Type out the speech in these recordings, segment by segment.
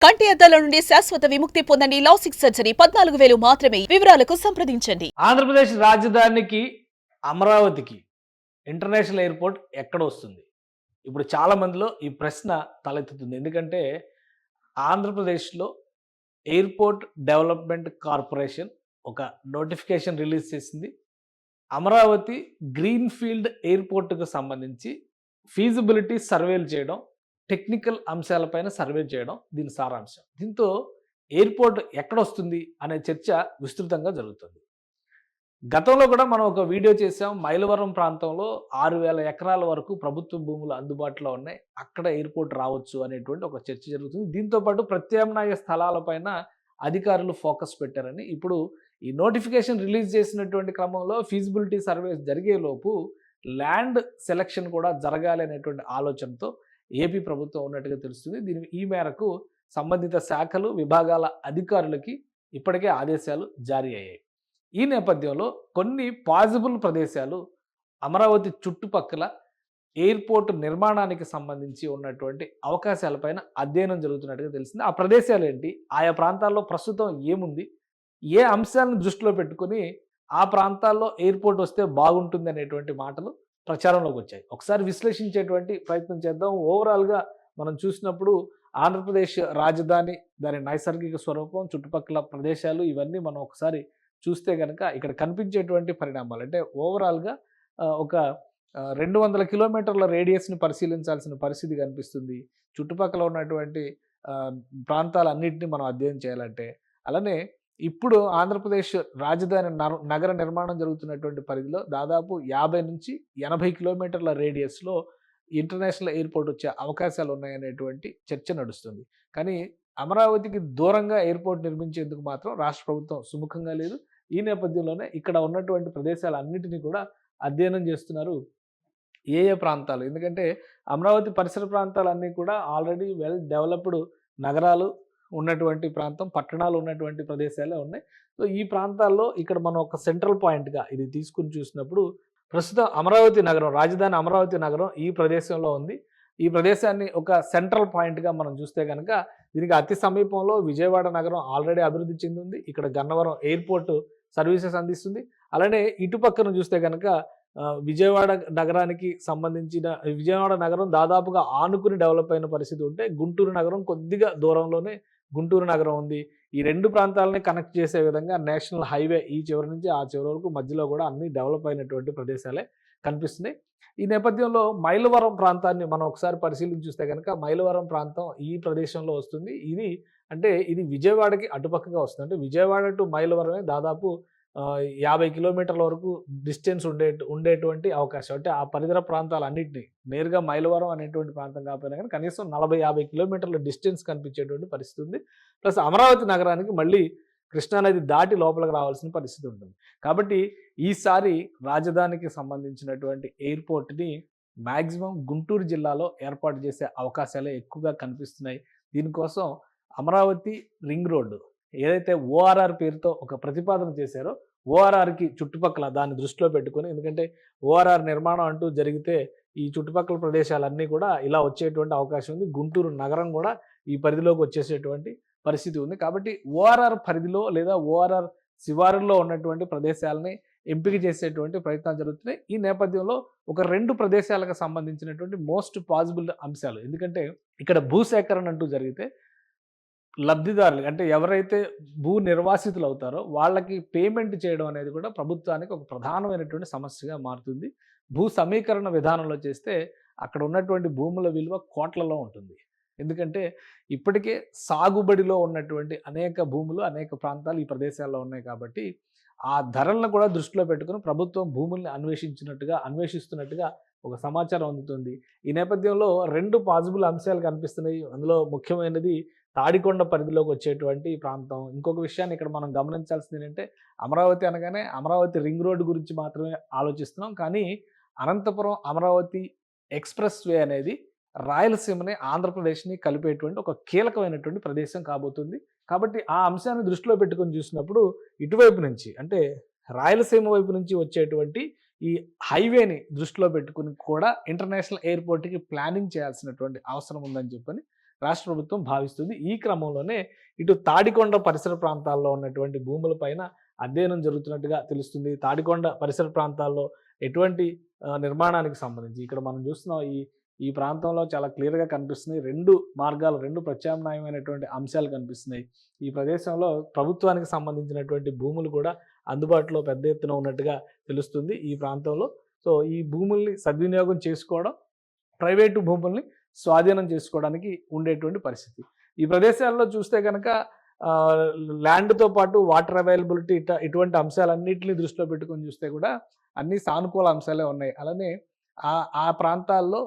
కంటి అద్దాల నుండి శాశ్వత విముక్తి పొందండి. లాసిక్ సర్జరీ 14,000 మాత్రమే. వివరాలకు సంప్రదించండి. ఆంధ్రప్రదేశ్ రాజధానికి అమరావతికి ఇంటర్నేషనల్ ఎయిర్పోర్ట్ ఎక్కడ వస్తుంది? ఇప్పుడు చాలా మందిలో ఈ ప్రశ్న తలెత్తుతుంది. ఎందుకంటే ఆంధ్రప్రదేశ్‌లో ఎయిర్పోర్ట్ డెవలప్‌మెంట్ కార్పొరేషన్ ఒక నోటిఫికేషన్ రిలీజ్ చేసింది. అమరావతి గ్రీన్‌ఫీల్డ్ ఎయిర్పోర్ట్‌కు సంబంధించి ఫీజిబిలిటీ సర్వేలు చేయడం, టెక్నికల్ అంశాలపైన సర్వే చేయడం దీని సారాంశం. దీంతో ఎయిర్పోర్ట్ ఎక్కడొస్తుంది అనే చర్చ విస్తృతంగా జరుగుతుంది. గతంలో కూడా మనం ఒక వీడియో చేసాం. మైలవరం ప్రాంతంలో 6,000 ఎకరాల వరకు ప్రభుత్వ భూములు అందుబాటులో ఉన్నాయి. అక్కడ ఎయిర్పోర్ట్ రావచ్చు అనేటువంటి ఒక చర్చ జరుగుతుంది. దీంతో పాటు ప్రత్యామ్నాయ స్థలాలపైన అధికారులు ఫోకస్ పెట్టారని ఇప్పుడు ఈ నోటిఫికేషన్ రిలీజ్ చేసినటువంటి క్రమంలో ఫీజిబిలిటీ సర్వేస్ జరిగేలోపు ల్యాండ్ సెలక్షన్ కూడా జరగాలి అనేటువంటి ఆలోచనతో ఏపీ ప్రభుత్వం ఉన్నట్టుగా తెలుస్తుంది. ఈ మేరకు సంబంధిత శాఖలు, విభాగాల అధికారులకి ఇప్పటికే ఆదేశాలు జారీ అయ్యాయి. ఈ నేపథ్యంలో కొన్ని పాజిబుల్ ప్రదేశాలు అమరావతి చుట్టుపక్కల ఎయిర్పోర్ట్ నిర్మాణానికి సంబంధించి ఉన్నటువంటి అవకాశాలపైన అధ్యయనం జరుగుతున్నట్టుగా తెలిసింది. ఆ ప్రదేశాలు ఏంటి? ఆయా ప్రాంతాల్లో ప్రస్తుతం ఏముంది? ఏ అంశాలను దృష్టిలో పెట్టుకొని ఆ ప్రాంతాల్లో ఎయిర్పోర్ట్ వస్తే బాగుంటుంది అనేటువంటి మాటలు ప్రచారంలోకి వచ్చాయి. ఒకసారి విశ్లేషించేటువంటి ప్రయత్నం చేద్దాం. ఓవరాల్గా మనం చూసినప్పుడు ఆంధ్రప్రదేశ్ రాజధాని, దాని నైసర్గిక స్వరూపం, చుట్టుపక్కల ప్రదేశాలు ఇవన్నీ మనం ఒకసారి చూస్తే కనుక ఇక్కడ కనిపించేటువంటి పరిణామాలు అంటే ఓవరాల్గా ఒక 200 కిలోమీటర్ల రేడియస్ని పరిశీలించాల్సిన పరిస్థితి కనిపిస్తుంది. చుట్టుపక్కల ఉన్నటువంటి ప్రాంతాలన్నింటినీ మనం అధ్యయనం చేయాలంటే. అలానే ఇప్పుడు ఆంధ్రప్రదేశ్ రాజధాని నగర నిర్మాణం జరుగుతున్నటువంటి పరిధిలో దాదాపు 50 నుంచి 80 కిలోమీటర్ల రేడియస్లో ఇంటర్నేషనల్ ఎయిర్పోర్ట్ వచ్చే అవకాశాలు ఉన్నాయనేటువంటి చర్చ నడుస్తుంది. కానీ అమరావతికి దూరంగా ఎయిర్పోర్ట్ నిర్మించేందుకు మాత్రం రాష్ట్ర ప్రభుత్వం సుముఖంగా లేదు. ఈ నేపథ్యంలోనే ఇక్కడ ఉన్నటువంటి ప్రదేశాలన్నింటినీ కూడా అధ్యయనం చేస్తున్నారు. ఏ ప్రాంతాలు, ఎందుకంటే అమరావతి పరిసర ప్రాంతాలన్నీ కూడా ఆల్రెడీ వెల్ డెవలప్డ్ నగరాలు ఉన్నటువంటి ప్రాంతం, పట్టణాలు ఉన్నటువంటి ప్రదేశాలే ఉన్నాయి. సో ఈ ప్రాంతాల్లో ఇక్కడ మనం ఒక సెంట్రల్ పాయింట్గా ఇది తీసుకుని చూసినప్పుడు ప్రస్తుతం అమరావతి నగరం, రాజధాని అమరావతి నగరం ఈ ప్రదేశంలో ఉంది. ఈ ప్రదేశాన్ని ఒక సెంట్రల్ పాయింట్గా మనం చూస్తే కనుక దీనికి అతి సమీపంలో విజయవాడ నగరం ఆల్రెడీ అభివృద్ధి చెందింది. ఇక్కడ గన్నవరం ఎయిర్పోర్ట్ సర్వీసెస్ అందిస్తుంది. అలానే ఇటుపక్కన చూస్తే కనుక విజయవాడ నగరానికి సంబంధించిన విజయవాడ నగరం దాదాపుగా ఆనుకుని డెవలప్ అయిన పరిస్థితి ఉంటే గుంటూరు నగరం కొద్దిగా దూరంలోనే గుంటూరు నగరం ఉంది. ఈ రెండు ప్రాంతాలని కనెక్ట్ చేసే విధంగా నేషనల్ హైవే ఈ చివరి నుంచి ఆ చివరి వరకు మధ్యలో కూడా అన్ని డెవలప్ అయినటువంటి ప్రదేశాలే కనిపిస్తున్నాయి. ఈ నేపథ్యంలో మైలవరం ప్రాంతాన్ని మనం ఒకసారి పరిశీలించి చూస్తే కనుక మైలవరం ప్రాంతం ఈ ప్రదేశంలో వస్తుంది. ఇది విజయవాడకి అటుపక్కగా వస్తుంది. అంటే విజయవాడ టు మైలవరమే దాదాపు 50 కిలోమీటర్ల వరకు డిస్టెన్స్ ఉండేటువంటి అవకాశం. అంటే ఆ పరిసర ప్రాంతాలన్నింటినీ నేరుగా మైలవరం అనేటువంటి ప్రాంతం కాకపోయినా కానీ కనీసం 40-50 కిలోమీటర్ల డిస్టెన్స్ కనిపించేటువంటి పరిస్థితి ఉంది. ప్లస్ అమరావతి నగరానికి మళ్ళీ కృష్ణానది దాటి లోపలికి రావాల్సిన పరిస్థితి ఉంటుంది. కాబట్టి ఈసారి రాజధానికి సంబంధించినటువంటి ఎయిర్పోర్ట్ని మ్యాక్సిమం గుంటూరు జిల్లాలో ఏర్పాటు చేసే అవకాశాలే ఎక్కువగా కనిపిస్తున్నాయి. దీనికోసం అమరావతి రింగ్ రోడ్డు ఏదైతే ఓఆర్ఆర్ పేరుతో ఒక ప్రతిపాదన చేశారో ఓఆర్ఆర్కి చుట్టుపక్కల దాన్ని దృష్టిలో పెట్టుకొని, ఎందుకంటే ఓఆర్ఆర్ నిర్మాణం అంటూ జరిగితే ఈ చుట్టుపక్కల ప్రదేశాలన్నీ కూడా ఇలా వచ్చేటువంటి అవకాశం ఉంది. గుంటూరు నగరం కూడా ఈ పరిధిలోకి వచ్చేసేటువంటి పరిస్థితి ఉంది. కాబట్టి ఓఆర్ఆర్ పరిధిలో లేదా ఓఆర్ఆర్ శివారుల్లో ఉన్నటువంటి ప్రదేశాలని ఎంపిక చేసేటువంటి ప్రయత్నాలు జరుగుతున్నాయి. ఈ నేపథ్యంలో ఒక 2 ప్రదేశాలకు సంబంధించినటువంటి మోస్ట్ పాసిబుల్ అంశాలు, ఎందుకంటే ఇక్కడ భూసేకరణ అంటూ జరిగితే లబ్ధిదారులు అంటే ఎవరైతే భూ నిర్వాసితులు అవుతారో వాళ్ళకి పేమెంట్ చేయడం అనేది కూడా ప్రభుత్వానికి ఒక ప్రధానమైనటువంటి సమస్యగా మారుతుంది. భూ సమీకరణ విధానంలో చేస్తే అక్కడ ఉన్నటువంటి భూముల విలువ కోట్లలో ఉంటుంది. ఎందుకంటే ఇప్పటికే సాగుబడిలో ఉన్నటువంటి అనేక భూములు, అనేక ప్రాంతాలు ఈ ప్రదేశాల్లో ఉన్నాయి. కాబట్టి ఆ ధరలను కూడా దృష్టిలో పెట్టుకుని ప్రభుత్వం భూముల్ని అన్వేషిస్తున్నట్టుగా ఒక సమాచారం అందుతుంది. ఈ నేపథ్యంలో 2 పాజిబుల్ అంశాలు కనిపిస్తున్నాయి. అందులో ముఖ్యమైనది తాడికొండ పరిధిలోకి వచ్చేటువంటి ప్రాంతం. ఇంకొక విషయాన్ని ఇక్కడ మనం గమనించాల్సింది ఏంటంటే అమరావతి అనగానే అమరావతి రింగ్ రోడ్డు గురించి మాత్రమే ఆలోచిస్తున్నాం. కానీ అనంతపురం అమరావతి ఎక్స్ప్రెస్ వే అనేది రాయలసీమని, ఆంధ్రప్రదేశ్ని కలిపేటువంటి ఒక కీలకమైనటువంటి ప్రదేశం కాబోతుంది. కాబట్టి ఆ అంశాన్ని దృష్టిలో పెట్టుకొని చూసినప్పుడు ఇటువైపు నుంచి అంటే రాయలసీమ వైపు నుంచి వచ్చేటువంటి ఈ హైవేని దృష్టిలో పెట్టుకుని కూడా ఇంటర్నేషనల్ ఎయిర్పోర్ట్కి ప్లానింగ్ చేయాల్సినటువంటి అవసరం ఉందని చెప్పని రాష్ట్ర ప్రభుత్వం భావిస్తుంది. ఈ క్రమంలోనే ఇటు తాడికొండ పరిసర ప్రాంతాల్లో ఉన్నటువంటి భూములపైన అధ్యయనం జరుగుతున్నట్టుగా తెలుస్తుంది. తాడికొండ పరిసర ప్రాంతాల్లో ఎటువంటి నిర్మాణానికి సంబంధించి ఇక్కడ మనం చూస్తున్నాం ఈ ప్రాంతంలో చాలా క్లియర్‌గా కనిపిస్తున్నాయి. 2 మార్గాలు, 2 ప్రత్యామ్నాయమైనటువంటి అంశాలు కనిపిస్తున్నాయి. ఈ ప్రదేశంలో ప్రభుత్వానికి సంబంధించినటువంటి భూములు కూడా అందుబాటులో పెద్ద ఎత్తున ఉన్నట్టుగా తెలుస్తుంది ఈ ప్రాంతంలో. సో, ఈ భూముల్ని సద్వినియోగం చేసుకోవడం, ప్రైవేటు భూముల్ని స్వాధీనం చేసుకోవడానికి ఉండేటువంటి పరిస్థితి. ఈ ప్రదేశాల్లో చూస్తే గనక ల్యాండ్‌తో పాటు వాటర్ అవైలబిలిటీ ఇటువంటి అంశాలన్నిటిని దృష్టిలో పెట్టుకొని చూస్తే కూడా అన్నీ సానుకూల అంశాలే ఉన్నాయి. అలానే ఆ ప్రాంతాల్లో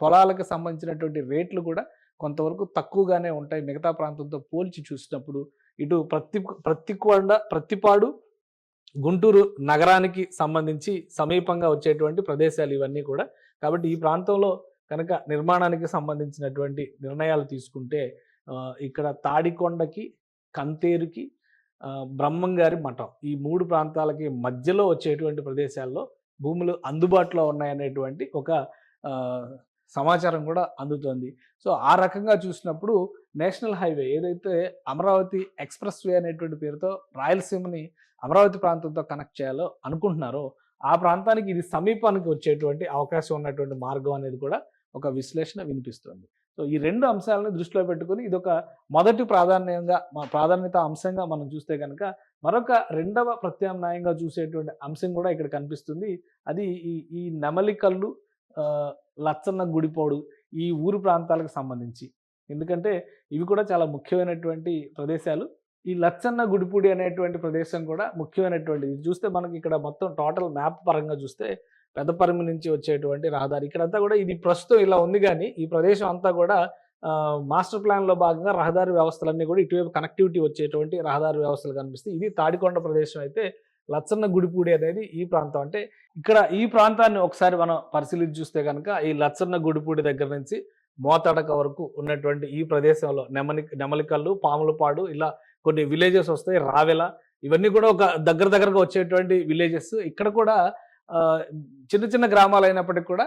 పొలాలకు సంబంధించినటువంటి రేట్లు కూడా కొంతవరకు తక్కువగానే ఉంటాయి మిగతా ప్రాంతంతో పోల్చి చూసినప్పుడు. ఇటు ప్రత్తిపాడు, గుంటూరు నగరానికి సంబంధించి సమీపంగా వచ్చేటువంటి ప్రదేశాలు ఇవన్నీ కూడా. కాబట్టి ఈ ప్రాంతంలో కనుక నిర్మాణానికి సంబంధించినటువంటి నిర్ణయాలు తీసుకుంటే ఇక్కడ తాడికొండకి, కంతేరుకి, బ్రహ్మంగారి మఠం ఈ 3 ప్రాంతాలకి మధ్యలో వచ్చేటువంటి ప్రదేశాల్లో భూములు అందుబాటులో ఉన్నాయనేటువంటి ఒక సమాచారం కూడా అందుతోంది. సో, ఆ రకంగా చూసినప్పుడు నేషనల్ హైవే ఏదైతే అమరావతి ఎక్స్‌ప్రెస్ వే అనేటువంటి పేరుతో రాయలసీమని అమరావతి ప్రాంతంతో కనెక్ట్ చేయాలో అనుకుంటున్నారో, ఆ ప్రాంతానికి ఇది సమీపానికి వచ్చేటువంటి అవకాశం ఉన్నటువంటి మార్గం అనేది కూడా ఒక విశ్లేషణ వినిపిస్తుంది. సో, ఈ 2 అంశాలను దృష్టిలో పెట్టుకొని ఇదొక మొదటి ప్రాధాన్యత అంశంగా మనం చూస్తే గనక మరొక రెండవ ప్రత్యామ్నాయంగా చూసేటువంటి అంశం కూడా ఇక్కడ కనిపిస్తుంది. అది ఈ నెమలికల్లు, లచ్చన్న గుడిపోడు ఈ ఊరు ప్రాంతాలకు సంబంధించి. ఎందుకంటే ఇవి కూడా చాలా ముఖ్యమైనటువంటి ప్రదేశాలు. ఈ లచ్చన్న గుడిపూడి అనేటువంటి ప్రదేశం కూడా ముఖ్యమైనటువంటిది. ఇది చూస్తే మనకి ఇక్కడ మొత్తం టోటల్ మ్యాప్ పరంగా చూస్తే పెద్దపరిమి నుంచి వచ్చేటువంటి రహదారి. ఇక్కడంతా కూడా ఇది ప్రస్తుతం ఇలా ఉంది గానీ, ఈ ప్రదేశం అంతా కూడా మాస్టర్ ప్లాన్‌లో భాగంగా రహదారి వ్యవస్థలన్నీ కూడా ఇటువైపు కనెక్టివిటీ వచ్చేటువంటి రహదారి వ్యవస్థలు కనిపిస్తాయి. ఇది తాడికొండ ప్రదేశం అయితే లచ్చన్న గుడిపూడి అనేది ఈ ప్రాంతం. అంటే ఇక్కడ ఈ ప్రాంతాన్ని ఒకసారి మనం పరిశీలించి చూస్తే కనుక ఈ లచ్చన్న గుడిపూడి దగ్గర నుంచి మోతడక వరకు ఉన్నటువంటి ఈ ప్రదేశంలో నెమలికల్లు, పాములపాడు ఇలా కొన్ని విలేజెస్ వస్తాయి. రావెల ఇవన్నీ కూడా ఒక దగ్గరగా వచ్చేటువంటి విలేజెస్. ఇక్కడ కూడా చిన్న చిన్న గ్రామాలు అయినప్పటికీ కూడా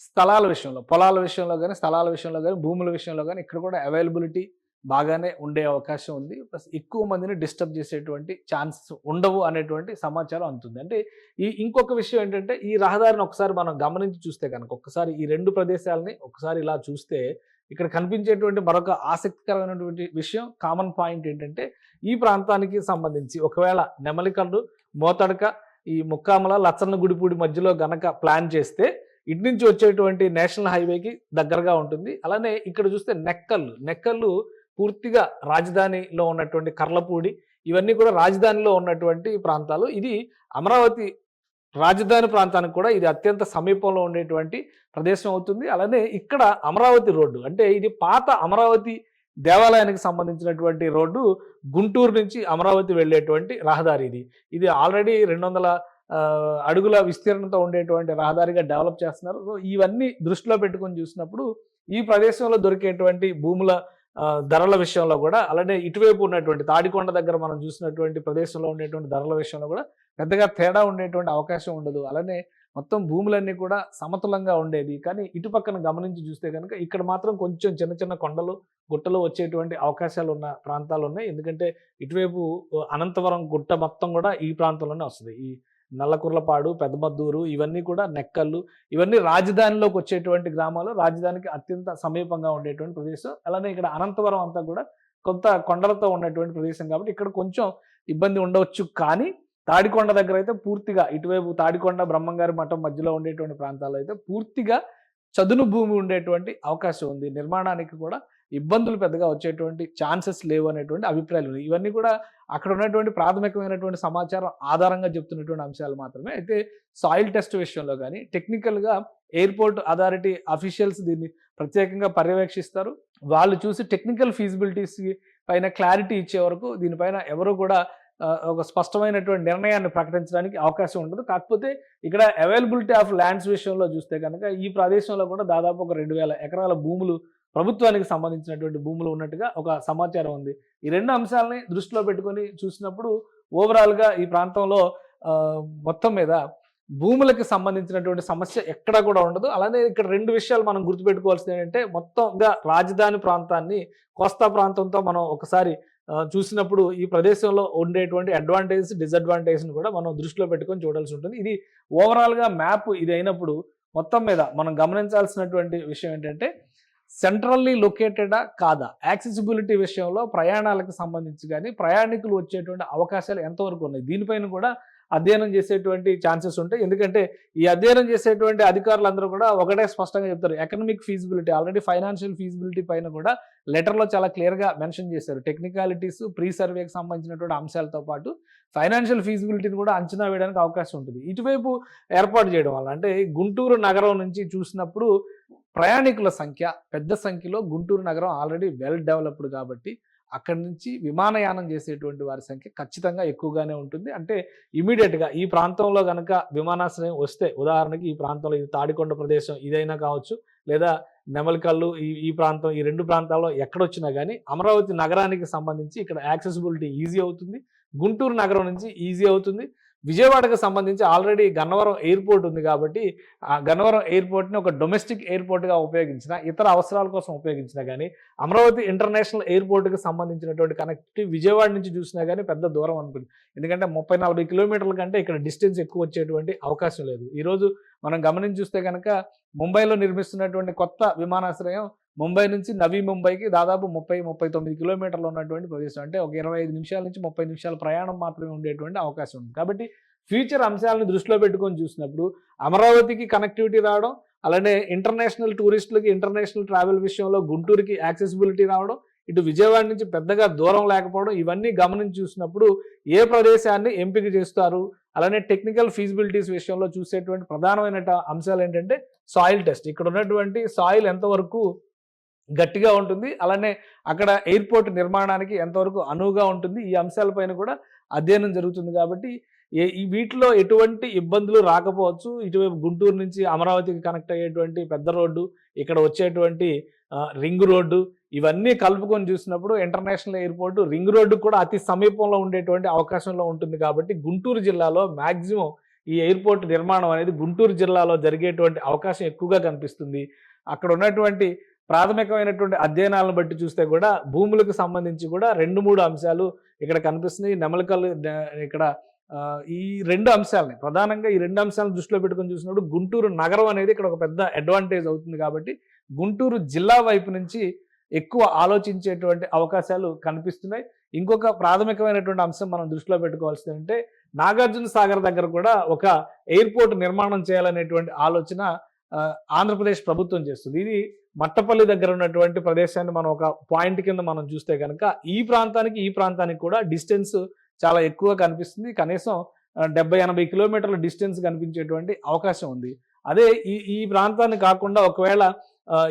స్థలాల విషయంలో, పొలాల విషయంలో కానీ, స్థలాల విషయంలో కానీ, భూముల విషయంలో కానీ ఇక్కడ కూడా అవైలబిలిటీ బాగానే ఉండే అవకాశం ఉంది. ప్లస్ ఎక్కువ మందిని డిస్టర్బ్ చేసేటువంటి ఛాన్సెస్ ఉండవు అనేటువంటి సమాచారం అందుతుంది. అంటే ఇంకొక విషయం ఏంటంటే ఈ రహదారిని ఒకసారి మనం గమనించి చూస్తే కనుక ఒక్కసారి ఈ 2 ప్రదేశాలని ఒకసారి ఇలా చూస్తే ఇక్కడ కనిపించేటువంటి మరొక ఆసక్తికరమైనటువంటి విషయం, కామన్ పాయింట్ ఏంటంటే ఈ ప్రాంతానికి సంబంధించి ఒకవేళ నెమలికల్లు, మోతడక, ఈ ముక్కామల, లచ్చన్న గుడిపూడి మధ్యలో గనక ప్లాన్ చేస్తే ఇటు నుంచి వచ్చేటువంటి నేషనల్ హైవేకి దగ్గరగా ఉంటుంది. అలానే ఇక్కడ చూస్తే నెక్కల్లు పూర్తిగా రాజధానిలో ఉన్నటువంటి కర్లపూడి ఇవన్నీ కూడా రాజధానిలో ఉన్నటువంటి ప్రాంతాలు. ఇది అమరావతి రాజధాని ప్రాంతానికి కూడా ఇది అత్యంత సమీపంలో ఉండేటువంటి ప్రదేశం అవుతుంది. అలానే ఇక్కడ అమరావతి రోడ్డు అంటే ఇది పాత అమరావతి దేవాలయానికి సంబంధించినటువంటి రోడ్డు, గుంటూరు నుంచి అమరావతి వెళ్ళేటువంటి రహదారి ఇది. ఇది ఆల్రెడీ 200 అడుగుల విస్తీర్ణంతో ఉండేటువంటి రహదారిగా డెవలప్ చేస్తున్నారు. సో, ఇవన్నీ దృష్టిలో పెట్టుకొని చూసినప్పుడు ఈ ప్రదేశంలో దొరికేటువంటి భూముల ధరల విషయంలో కూడా, అలానే ఇటువైపు ఉన్నటువంటి తాడికొండ దగ్గర మనం చూసినటువంటి ప్రదేశంలో ఉండేటువంటి ధరల విషయంలో కూడా పెద్దగా తేడా ఉండేటువంటి అవకాశం ఉండదు. అలానే మొత్తం భూములన్నీ కూడా సమతులంగా ఉండేది. కానీ ఇటు పక్కన గమనించి చూస్తే కనుక ఇక్కడ మాత్రం కొంచెం చిన్న కొండలు, గుట్టలు వచ్చేటువంటి అవకాశాలు ఉన్న ప్రాంతాలు ఉన్నాయి. ఎందుకంటే ఇటువైపు అనంతవరం గుట్ట మొత్తం కూడా ఈ ప్రాంతంలోనే వస్తుంది. ఈ నల్లకుర్లపాడు, పెద్దమద్దూరు ఇవన్నీ కూడా నెక్కల్లు ఇవన్నీ రాజధానిలోకి వచ్చేటువంటి గ్రామాలు, రాజధానికి అత్యంత సమీపంగా ఉండేటువంటి ప్రదేశం. అలానే ఇక్కడ అనంతవరం అంతా కూడా కొంత కొండలతో ఉన్నటువంటి ప్రదేశం కాబట్టి ఇక్కడ కొంచెం ఇబ్బంది ఉండవచ్చు. కానీ తాడికొండ దగ్గర అయితే పూర్తిగా ఇటువైపు తాడికొండ, బ్రహ్మంగారి మఠం మధ్యలో ఉండేటువంటి ప్రాంతాల్లో అయితే పూర్తిగా చదును భూమి ఉండేటువంటి అవకాశం ఉంది. నిర్మాణానికి కూడా ఇబ్బందులు పెద్దగా వచ్చేటువంటి ఛాన్సెస్ లేవు అనేటువంటి అభిప్రాయాలు ఉన్నాయి. ఇవన్నీ కూడా అక్కడ ఉన్నటువంటి ప్రాథమికమైనటువంటి సమాచారం ఆధారంగా చెప్తున్నటువంటి అంశాలు మాత్రమే. అయితే సాయిల్ టెస్ట్ విషయంలో కానీ టెక్నికల్గా ఎయిర్పోర్ట్ అథారిటీ అఫీషియల్స్ దీన్ని ప్రత్యేకంగా పర్యవేక్షిస్తారు. వాళ్ళు చూసి టెక్నికల్ ఫీజిబిలిటీస్ పైన క్లారిటీ ఇచ్చే వరకు దీనిపైన ఎవరు కూడా ఒక స్పష్టమైనటువంటి నిర్ణయాన్ని ప్రకటించడానికి అవకాశం ఉండదు. కాకపోతే ఇక్కడ అవైలబిలిటీ ఆఫ్ ల్యాండ్స్ విషయంలో చూస్తే కనుక ఈ ప్రదేశంలో కూడా దాదాపు ఒక 2000 ఎకరాల భూములు ప్రభుత్వానికి సంబంధించినటువంటి భూములు ఉన్నట్టుగా ఒక సమాచారం ఉంది. ఈ 2 అంశాలని దృష్టిలో పెట్టుకొని చూసినప్పుడు ఓవరాల్గా ఈ ప్రాంతంలో మొత్తం మీద భూములకు సంబంధించినటువంటి సమస్య ఎక్కడా కూడా ఉండదు. అలానే ఇక్కడ 2 విషయాలు మనం గుర్తుపెట్టుకోవాల్సింది ఏంటంటే, మొత్తంగా రాజధాని ప్రాంతాన్ని కోస్తా ప్రాంతంతో మనం ఒకసారి చూసినప్పుడు ఈ ప్రదేశంలో ఉండేటువంటి అడ్వాంటేజెస్, డిసడ్వాంటేజ్‌ని కూడా మనం దృష్టిలో పెట్టుకొని చూడాల్సి ఉంటుంది. ఇది ఓవరాల్‌గా మ్యాప్ ఇది అయినప్పుడు మొత్తం మీద మనం గమనించాల్సినటువంటి విషయం ఏంటంటే, సెంట్రల్లీ లొకేటెడా కాదా? యాక్సెసిబిలిటీ విషయంలో ప్రయాణాలకు సంబంధించి గాని, ప్రయాణికులు వచ్చేటువంటి అవకాశాలు ఎంతవరకు ఉన్నాయి? దీనిపైన కూడా అధ్యయనం చేసేటువంటి ఛాన్సెస్ ఉంటాయి. ఎందుకంటే ఈ అధ్యయనం చేసేటువంటి అధికారులందరూ కూడా ఒకటే స్పష్టంగా చెప్తారు. Economic feasibility already financial feasibility పైన కూడా లెటర్‌లో చాలా క్లియర్‌గా మెన్షన్ చేశారు. టెక్నికాలిటీస్, ప్రీ సర్వేకి సంబంధించినటువంటి అంశాలతో పాటు ఫైనాన్షియల్ ఫీజిబిలిటీని కూడా అంచనా వేయడానికి అవకాశం ఉంటుంది. ఇటువైపు ఏర్పాటు చేయడం వల్ల అంటే గుంటూరు నగరం నుంచి చూసినప్పుడు ప్రయాణికుల సంఖ్య పెద్ద సంఖ్యలో గుంటూరు నగరం ఆల్రెడీ వెల్ డెవలప్డ్ కాబట్టి అక్కడి నుంచి విమానయానం చేసేటువంటి వారి సంఖ్య ఖచ్చితంగా ఎక్కువగానే ఉంటుంది. అంటే ఇమీడియట్‌గా ఈ ప్రాంతంలో గనక విమానాశ్రయం వస్తే ఉదాహరణకి ఈ ప్రాంతంలో ఇది తాడికొండ ప్రదేశం ఇదైనా కావచ్చు, లేదా నెమలికల్లు ఈ ప్రాంతం ఈ 2 ప్రాంతాల్లో ఎక్కడొచ్చినా గానీ అమరావతి నగరానికి సంబంధించి ఇక్కడ యాక్సెసిబిలిటీ ఈజీ అవుతుంది. గుంటూరు నగరం నుంచి ఈజీ అవుతుంది. విజయవాడకు సంబంధించి ఆల్రెడీ గన్నవరం ఎయిర్‌పోర్ట్ ఉంది కాబట్టి, ఆ గన్నవరం ఎయిర్‌పోర్ట్‌ని ఒక డొమెస్టిక్ ఎయిర్‌పోర్ట్‌గా ఉపయోగించినా, ఇతర అవసరాల కోసం ఉపయోగించినా గానీ, అమరావతి ఇంటర్నేషనల్ ఎయిర్‌పోర్ట్‌కి సంబంధించినటువంటి కనెక్టివిటీ విజయవాడ నుంచి చూసినా గానీ పెద్ద దూరం అనుకుంది. ఎందుకంటే 30, 40 కిలోమీటర్ల కంటే ఇక్కడ డిస్టెన్స్ ఎక్కువ వచ్చేటువంటి అవకాశం లేదు. ఈరోజు మనం గమనించి చూస్తే గనక ముంబైలో నిర్మిస్తున్నటువంటి కొత్త విమానాశ్రయం ముంబై నుంచి నవీ ముంబైకి దాదాపు 30, 39 కిలోమీటర్లు ఉన్నటువంటి ప్రదేశం. అంటే ఒక 25 నిమిషాల నుంచి 30 నిమిషాల ప్రయాణం మాత్రమే ఉండేటువంటి అవకాశం ఉంది. కాబట్టి ఫ్యూచర్ అంశాలను దృష్టిలో పెట్టుకొని చూసినప్పుడు అమరావతికి కనెక్టివిటీ రావడం, అలానే ఇంటర్నేషనల్ టూరిస్టులకి ఇంటర్నేషనల్ ట్రావెల్ విషయంలో గుంటూరుకి యాక్సెసిబిలిటీ రావడం, ఇటు విజయవాడ నుంచి పెద్దగా దూరం లేకపోవడం, ఇవన్నీ గమనించి చూసినప్పుడు ఏ ప్రదేశాన్ని ఎంపిక చేస్తారు, అలానే టెక్నికల్ ఫీజిబిలిటీస్ విషయంలో చూసేటువంటి ప్రధానమైన అంశాలు ఏంటంటే సాయిల్ టెస్ట్. ఇక్కడ ఉన్నటువంటి సాయిల్ ఎంతవరకు గట్టిగా ఉంటుంది, అలానే అక్కడ ఎయిర్‌పోర్ట్ నిర్మాణానికి ఎంతవరకు అనువుగా ఉంటుంది, ఈ అంశాలపైన కూడా అధ్యయనం జరుగుతుంది కాబట్టి ఈ వీటిలో ఎటువంటి ఇబ్బందులు రాకపోవచ్చు. ఇటువైపు గుంటూరు నుంచి అమరావతికి కనెక్ట్ అయ్యేటువంటి పెద్ద రోడ్డు, ఇక్కడ వచ్చేటువంటి రింగ్ రోడ్డు, ఇవన్నీ కలుపుకొని చూసినప్పుడు ఇంటర్నేషనల్ ఎయిర్‌పోర్ట్ రింగ్ రోడ్డుకి కూడా అతి సమీపంలో ఉండేటువంటి అవకాశంలో ఉంటుంది కాబట్టి గుంటూరు జిల్లాలో మాక్సిమం ఈ ఎయిర్‌పోర్ట్ నిర్మాణం అనేది గుంటూరు జిల్లాలో జరిగేటువంటి అవకాశం ఎక్కువగా కనిపిస్తుంది. అక్కడ ఉన్నటువంటి ప్రాథమికమైనటువంటి అధ్యయనాలను బట్టి చూస్తే కూడా భూములకు సంబంధించి కూడా 2, 3 అంశాలు ఇక్కడ కనిపిస్తున్నాయి. నెమలికల్లు ఇక్కడ ఈ 2 అంశాలని ప్రధానంగా ఈ 2 అంశాలను దృష్టిలో పెట్టుకొని చూసినప్పుడు గుంటూరు నగరం అనేది ఇక్కడ ఒక పెద్ద అడ్వాంటేజ్ అవుతుంది కాబట్టి గుంటూరు జిల్లా వైపు నుంచి ఎక్కువ ఆలోచించేటువంటి అవకాశాలు కనిపిస్తున్నాయి. ఇంకొక ప్రాథమికమైనటువంటి అంశం మనం దృష్టిలో పెట్టుకోవాల్సింది అంటే నాగార్జున సాగర్ దగ్గర కూడా ఒక ఎయిర్‌పోర్ట్ నిర్మాణం చేయాలనేటువంటి ఆలోచన ఆంధ్రప్రదేశ్ ప్రభుత్వం చేస్తుంది. ఇది మట్టపల్లి దగ్గర ఉన్నటువంటి ప్రదేశాన్ని మనం ఒక పాయింట్ కింద మనం చూస్తే కనుక ఈ ప్రాంతానికి కూడా డిస్టెన్స్ చాలా ఎక్కువ కనిపిస్తుంది. కనీసం 70-80 కిలోమీటర్ల డిస్టెన్స్ కనిపించేటువంటి అవకాశం ఉంది. అదే ఈ ప్రాంతాన్ని కాకుండా ఒకవేళ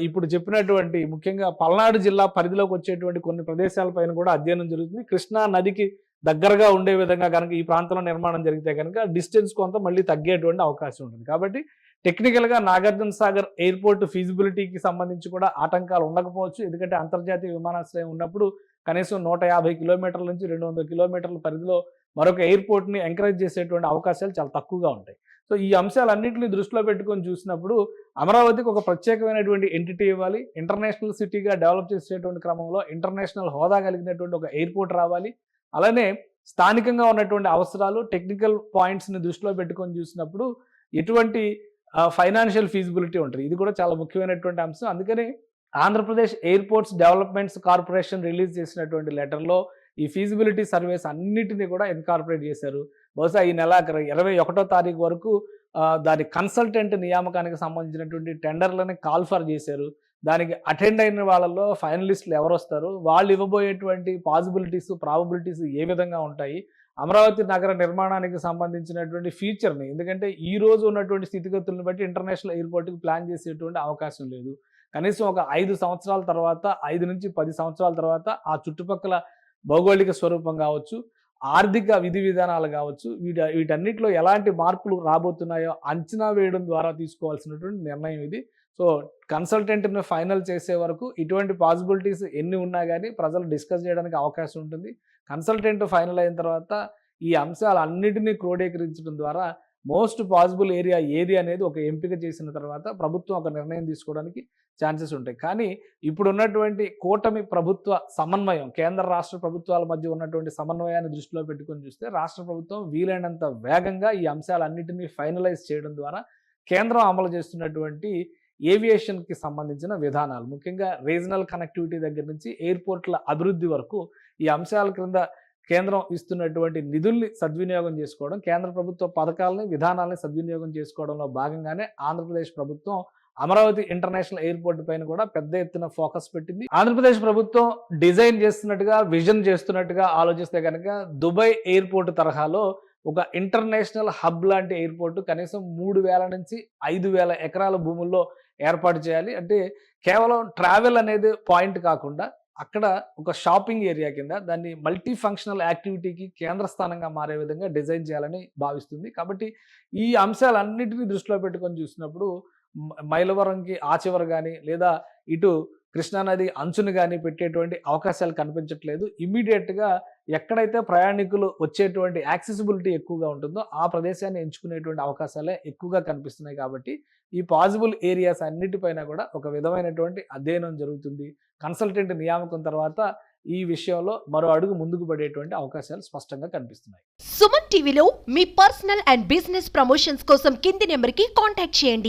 ఇప్పుడు చెప్పినటువంటి ముఖ్యంగా పల్నాడు జిల్లా పరిధిలోకి వచ్చేటువంటి కొన్ని ప్రదేశాలపైన కూడా అధ్యయనం జరుగుతుంది. కృష్ణా నదికి దగ్గరగా ఉండే విధంగా కనుక ఈ ప్రాంతంలో నిర్మాణం జరిగితే కనుక డిస్టెన్స్ కొంత మళ్ళీ తగ్గేటువంటి అవకాశం ఉంటుంది. కాబట్టి టెక్నికల్‌గా నాగార్జున సాగర్ ఎయిర్‌పోర్ట్ ఫీజిబిలిటీకి సంబంధించి కూడా ఆటంకాలు ఉండకపోవచ్చు. ఎందుకంటే అంతర్జాతీయ విమానాశ్రయం ఉన్నప్పుడు కనీసం 150 కిలోమీటర్ల నుంచి 200 కిలోమీటర్ల పరిధిలో మరొక ఎయిర్‌పోర్ట్‌ని ఎంకరేజ్ చేసేటువంటి అవకాశాలు చాలా తక్కువగా ఉంటాయి. సో ఈ అంశాలన్నింటినీ దృష్టిలో పెట్టుకొని చూసినప్పుడు అమరావతికి ఒక ప్రత్యేకమైనటువంటి ఎంటిటీ ఇవ్వాలి. ఇంటర్నేషనల్ సిటీగా డెవలప్ చేసేటువంటి క్రమంలో ఇంటర్నేషనల్ హోదా కలిగినటువంటి ఒక ఎయిర్‌పోర్ట్ రావాలి. అలానే స్థానికంగా ఉన్నటువంటి అవసరాలు, టెక్నికల్ పాయింట్స్‌ని దృష్టిలో పెట్టుకొని చూసినప్పుడు ఎటువంటి ఫైనాన్షియల్ ఫీజిబిలిటీ ఉంటుంది. ఇది కూడా చాలా ముఖ్యమైనటువంటి అంశం. అందుకని Andhra Pradesh airports developments corporation release చేసినటువంటి లెటర్‌లో ఈ ఫీజిబిలిటీ సర్వేస్ అన్నిటిని కూడా ఇన్కార్పొరేట్ చేశారు. బహుశా ఈ నెల 21వ తారీఖు వరకు దాని కన్సల్టెంట్ నియామకానికి సంబంధించినటువంటి టెండర్లని కాల్ ఫర్ చేశారు. దానికి అటెండ్ అయిన వాళ్ళలో ఫైనలిస్టులు ఎవరొస్తారు, వాళ్ళు ఇవ్వబోయేటువంటి పాసిబిలిటీస్, ప్రాబబిలిటీస్ ఏ విధంగా ఉంటాయి, అమరావతి నగర నిర్మాణానికి సంబంధించినటువంటి ఫ్యూచర్‌ని ఎందుకంటే ఈ రోజు ఉన్నటువంటి స్థితిగతులను బట్టి ఇంటర్నేషనల్ ఎయిర్‌పోర్ట్‌కి ప్లాన్ చేసేటువంటి అవకాశం లేదు. కనీసం ఒక 5 సంవత్సరాల తర్వాత 5 నుంచి 10 సంవత్సరాల తర్వాత ఆ చుట్టుపక్కల భౌగోళిక స్వరూపం కావచ్చు, ఆర్థిక విధి విధానాలు కావచ్చు, వీటన్నిటిలో ఎలాంటి మార్పులు రాబోతున్నాయో అంచనా వేయడం ద్వారా తీసుకోవాల్సినటువంటి నిర్ణయం ఇది. సో కన్సల్టెంట్‌ని ఫైనల్ చేసే వరకు ఇటువంటి పాసిబిలిటీస్ ఎన్ని ఉన్నా కానీ ప్రజలు డిస్కస్ చేయడానికి అవకాశం ఉంటుంది. కన్సల్టెంట్ ఫైనల్ అయిన తర్వాత ఈ అంశాలన్నిటినీ క్రోడీకరించడం ద్వారా మోస్ట్ పాసిబుల్ ఏరియా ఏది అనేది ఒక ఎంపిక చేసిన తర్వాత ప్రభుత్వం ఒక నిర్ణయం తీసుకోవడానికి ఛాన్సెస్ ఉంటాయి. కానీ ఇప్పుడున్నటువంటి కూటమి ప్రభుత్వ సమన్వయం, కేంద్ర రాష్ట్ర ప్రభుత్వాల మధ్య ఉన్నటువంటి సమన్వయాన్ని దృష్టిలో పెట్టుకొని చూస్తే రాష్ట్ర ప్రభుత్వం వీలైనంత వేగంగా ఈ అంశాలన్నిటినీ ఫైనలైజ్ చేయడం ద్వారా కేంద్రం అమలు చేస్తున్నటువంటి ఏవియేషన్కి సంబంధించిన విధానాలు, ముఖ్యంగా రీజనల్ కనెక్టివిటీ దగ్గర నుంచి ఎయిర్పోర్ట్ల అభివృద్ధి వరకు ఈ అంశాల క్రింద కేంద్రం ఇస్తున్నటువంటి నిధుల్ని సద్వినియోగం చేసుకోవడం, కేంద్ర ప్రభుత్వ పథకాలని విధానాలని సద్వినియోగం చేసుకోవడంలో భాగంగానే ఆంధ్రప్రదేశ్ ప్రభుత్వం అమరావతి ఇంటర్నేషనల్ ఎయిర్పోర్ట్ పైన కూడా పెద్ద ఎత్తున ఫోకస్ పెట్టింది. ఆంధ్రప్రదేశ్ ప్రభుత్వం డిజైన్ చేస్తున్నట్టుగా, విజన్ చేస్తున్నట్టుగా ఆలోచిస్తే కనుక దుబాయ్ ఎయిర్పోర్ట్ తరహాలో ఒక ఇంటర్నేషనల్ హబ్ లాంటి ఎయిర్పోర్ట్ కనీసం 3,000 నుంచి 5,000 ఎకరాల భూముల్లో ఏర్పాటు చేయాలి. అంటే కేవలం ట్రావెల్ అనేది పాయింట్ కాకుండా అక్కడ ఒక షాపింగ్ ఏరియా కింద దాన్ని మల్టీ ఫంక్షనల్ యాక్టివిటీకి కేంద్ర స్థానంగా మారే విధంగా డిజైన్ చేయాలని భావిస్తుంది. కాబట్టి ఈ అంశాలన్నిటినీ దృష్టిలో పెట్టుకొని చూసినప్పుడు మైలవరంకి ఆ చివర కానీ లేదా ఇటు కృష్ణానది అంచును కానీ పెట్టేటువంటి అవకాశాలు కనిపించట్లేదు. ఇమ్మీడియట్గా ఎక్కడైతే ప్రయాణికులు వచ్చేటువంటి యాక్సెసిబిలిటీ ఎక్కువగా ఉంటుందో ఆ ప్రదేశాన్ని ఎంచుకునేటువంటి అవకాశాలే ఎక్కువగా కనిపిస్తున్నాయి. కాబట్టి ఈ పాసిబుల్ ఏరియాస్ అన్నిటిపైన కూడా ఒక విధమైనటువంటి అధ్యయనం జరుగుతుంది. కన్సల్టెంట్ నియామకం తర్వాత ఈ విషయంలో మరో అడుగు ముందుకు పడేటువంటి అవకాశాలు స్పష్టంగా కనిపిస్తున్నాయి. సుమన్ టీవీలో మీ పర్సనల్ అండ్ బిజినెస్ ప్రమోషన్స్ కోసం కింది నెంబర్కి కాంటాక్ట్ చేయండి.